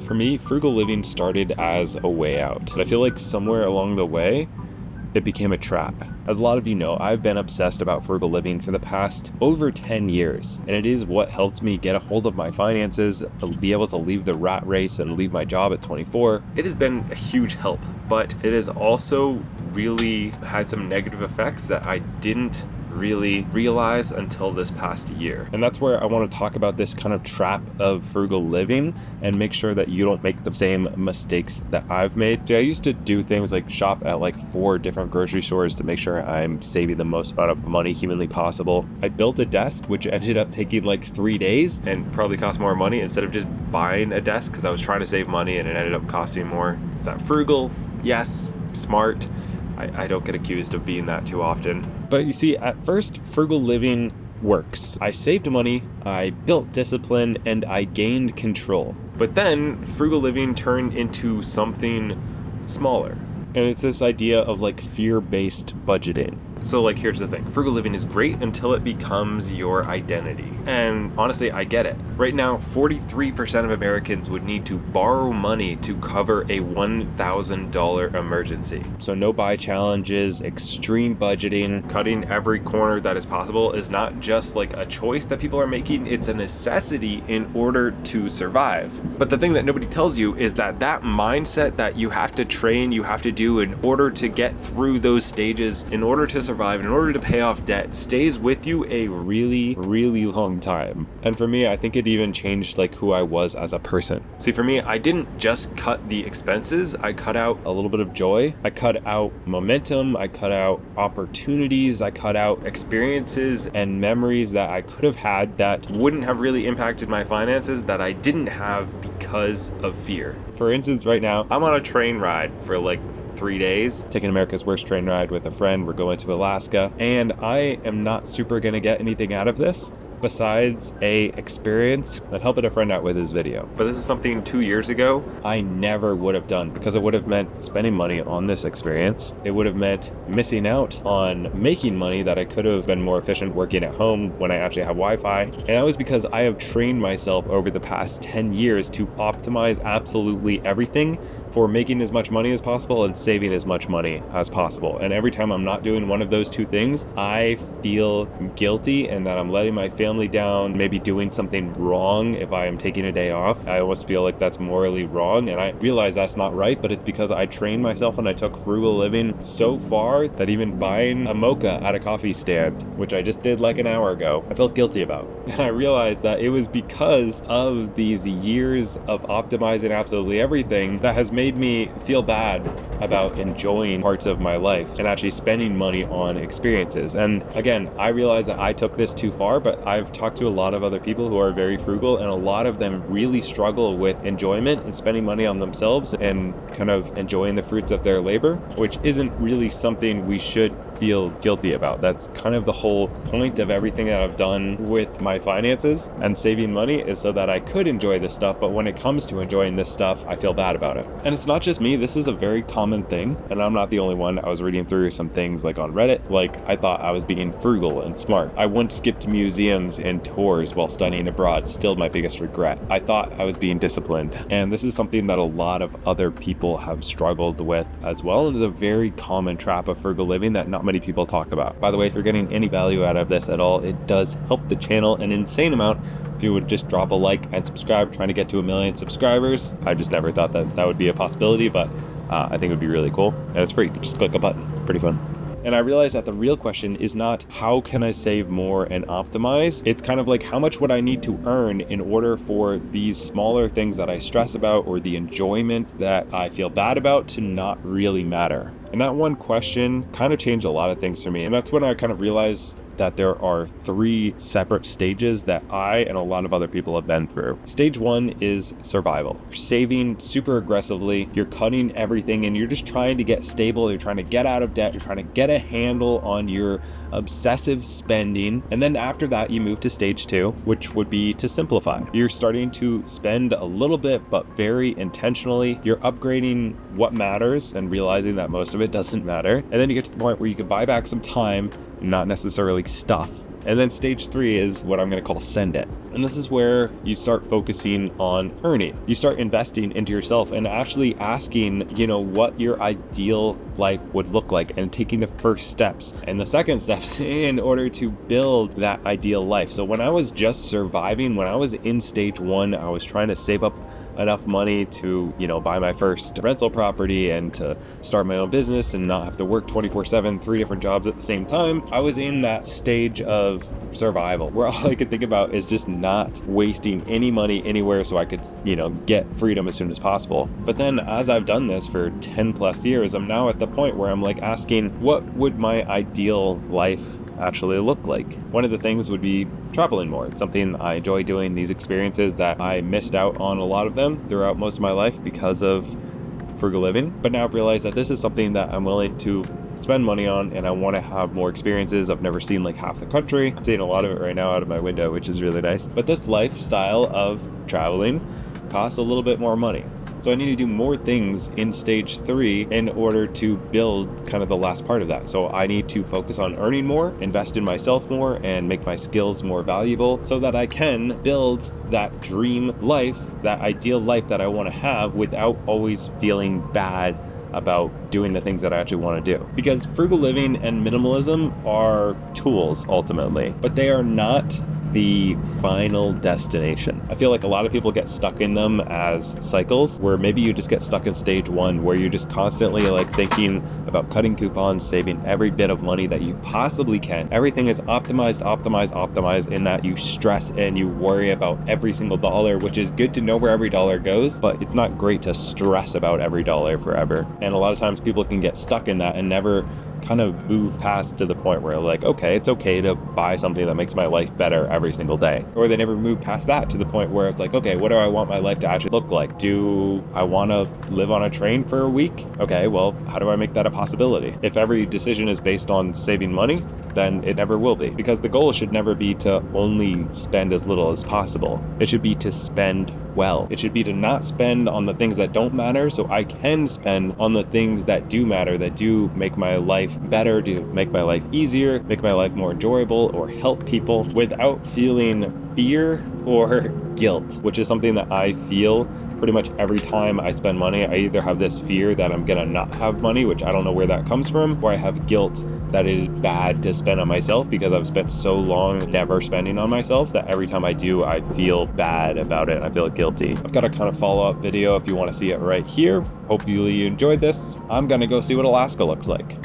For me, frugal living started as a way out, but I feel like somewhere along the way, it became a trap. As a lot of you know, I've been obsessed about frugal living for the past over 10 years, and it is what helped me get a hold of my finances, to be able to leave the rat race and leave my job at 24. It has been a huge help, but it has also really had some negative effects that I didn't really realize until this past year. And that's where I want to talk about this kind of trap of frugal living and make sure that you don't make the same mistakes that I've made. See, I used to do things like shop at like 4 different grocery stores to make sure I'm saving the most amount of money humanly possible. I built a desk, which ended up taking like 3 days and probably cost more money instead of just buying a desk because I was trying to save money and it ended up costing more. Is that frugal? Yes. Smart? I don't get accused of being that too often. But you see, at first, frugal living works. I saved money, I built discipline, and I gained control. But then frugal living turned into something smaller. And it's this idea of like fear-based budgeting. So like, here's the thing. Frugal living is great until it becomes your identity. And honestly, I get it. Right now, 43% of Americans would need to borrow money to cover a $1,000 emergency. So no buy challenges, extreme budgeting, cutting every corner that is possible is not just like a choice that people are making, it's a necessity in order to survive. But the thing that nobody tells you is that that mindset that you have to train, you have to do in order to get through those stages, in order to survive, in order to pay off debt, stays with you a really, really long time. And for me, I think it even changed like who I was as a person. See, for me, I didn't just cut the expenses, I cut out a little bit of joy, I cut out momentum, I cut out opportunities, I cut out experiences and memories that I could have had that wouldn't have really impacted my finances that I didn't have because of fear. For instance, right now, I'm on a train ride for like 3 days, taking America's worst train ride with a friend. We're going to Alaska, and I am not super gonna get anything out of this besides a experience that helping a friend out with his video. But this is something 2 years ago I never would have done, because it would have meant spending money on this experience. It would have meant missing out on making money that I could have been more efficient working at home when I actually have Wi-Fi. And that was because I have trained myself over the past 10 years to optimize absolutely everything for making as much money as possible and saving as much money as possible. And every time I'm not doing one of those two things, I feel guilty and that I'm letting my family down, maybe doing something wrong if I am taking a day off. I almost feel like that's morally wrong, and I realize that's not right, but it's because I trained myself and I took frugal living so far that even buying a mocha at a coffee stand, which I just did like an hour ago, I felt guilty about. And I realized that it was because of these years of optimizing absolutely everything that has made me feel bad about enjoying parts of my life and actually spending money on experiences. And again, I realize that I took this too far, but I've talked to a lot of other people who are very frugal, and a lot of them really struggle with enjoyment and spending money on themselves and kind of enjoying the fruits of their labor, which isn't really something we should feel guilty about. That's kind of the whole point of everything that I've done with my finances and saving money, is so that I could enjoy this stuff, but when it comes to enjoying this stuff, I feel bad about it. And it's not just me, this is a very common thing, and I'm not the only one. I was reading through some things like on Reddit, like I thought I was being frugal and smart. I once skipped museums and tours while studying abroad, still my biggest regret. I thought I was being disciplined, and this is something that a lot of other people have struggled with as well, and is a very common trap of frugal living that not many people talk about. By the way, if you're getting any value out of this at all, it does help the channel an insane amount if you would just drop a like and subscribe. Trying to get to 1 million subscribers. I just never thought that that would be a possibility, but I think it would be really cool, and it's free. You can just click a button. Pretty fun. And I realized that the real question is not how can I save more and optimize? It's kind of like, how much would I need to earn in order for these smaller things that I stress about or the enjoyment that I feel bad about to not really matter? And that one question kind of changed a lot of things for me. And that's when I kind of realized that there are 3 separate stages that I and a lot of other people have been through. Stage 1 is survival. You're saving super aggressively, you're cutting everything, and you're just trying to get stable, you're trying to get out of debt, you're trying to get a handle on your obsessive spending. And then after that, you move to stage 2, which would be to simplify. You're starting to spend a little bit, but very intentionally. You're upgrading what matters and realizing that most of it doesn't matter. And then you get to the point where you can buy back some time, not necessarily stuff. And then stage 3 is what I'm going to call send it. And this is where you start focusing on earning. You start investing into yourself and actually asking, what your ideal life would look like, and taking the first steps and the second steps in order to build that ideal life. So when I was just surviving, when I was in stage 1, I was trying to save up enough money to, buy my first rental property and to start my own business and not have to work 24/7, 3 different jobs at the same time. I was in that stage of survival where all I could think about is just not wasting any money anywhere so I could, get freedom as soon as possible. But then as I've done this for 10 plus years, I'm now at the point where I'm like asking, what would my ideal life actually look like? One of the things would be traveling more. It's something I enjoy doing, these experiences that I missed out on a lot of them throughout most of my life because of frugal living. But now I've realized that this is something that I'm willing to spend money on, and I want to have more experiences. I've never seen like half the country. I'm seeing a lot of it right now out of my window, which is really nice. But this lifestyle of traveling costs a little bit more money. So I need to do more things in stage 3 in order to build kind of the last part of that. So I need to focus on earning more, invest in myself more, and make my skills more valuable so that I can build that dream life, that ideal life that I want to have without always feeling bad about doing the things that I actually want to do. Because frugal living and minimalism are tools ultimately, but they are not the final destination. I feel like a lot of people get stuck in them as cycles, where maybe you just get stuck in stage 1, where you're just constantly like thinking about cutting coupons, saving every bit of money that you possibly can. Everything is optimized in that you stress and you worry about every single dollar, which is good to know where every dollar goes, but it's not great to stress about every dollar forever. And a lot of times people can get stuck in that and never kind of move past to the point where like, okay, it's okay to buy something that makes my life better every single day. Or they never move past that to the point where it's like, okay, what do I want my life to actually look like? Do I want to live on a train for a week? Okay, well, how do I make that a possibility? If every decision is based on saving money, then it never will be. Because the goal should never be to only spend as little as possible. It should be to spend well. It should be to not spend on the things that don't matter, so I can spend on the things that do matter, that do make my life better, do make my life easier, make my life more enjoyable, or help people without feeling fear or guilt, which is something that I feel pretty much every time I spend money. I either have this fear that I'm gonna not have money, which I don't know where that comes from, or I have guilt that it is bad to spend on myself because I've spent so long never spending on myself that every time I do, I feel bad about it. I feel guilty. I've got a kind of follow-up video if you want to see it right here. Hopefully you enjoyed this. I'm gonna go see what Alaska looks like.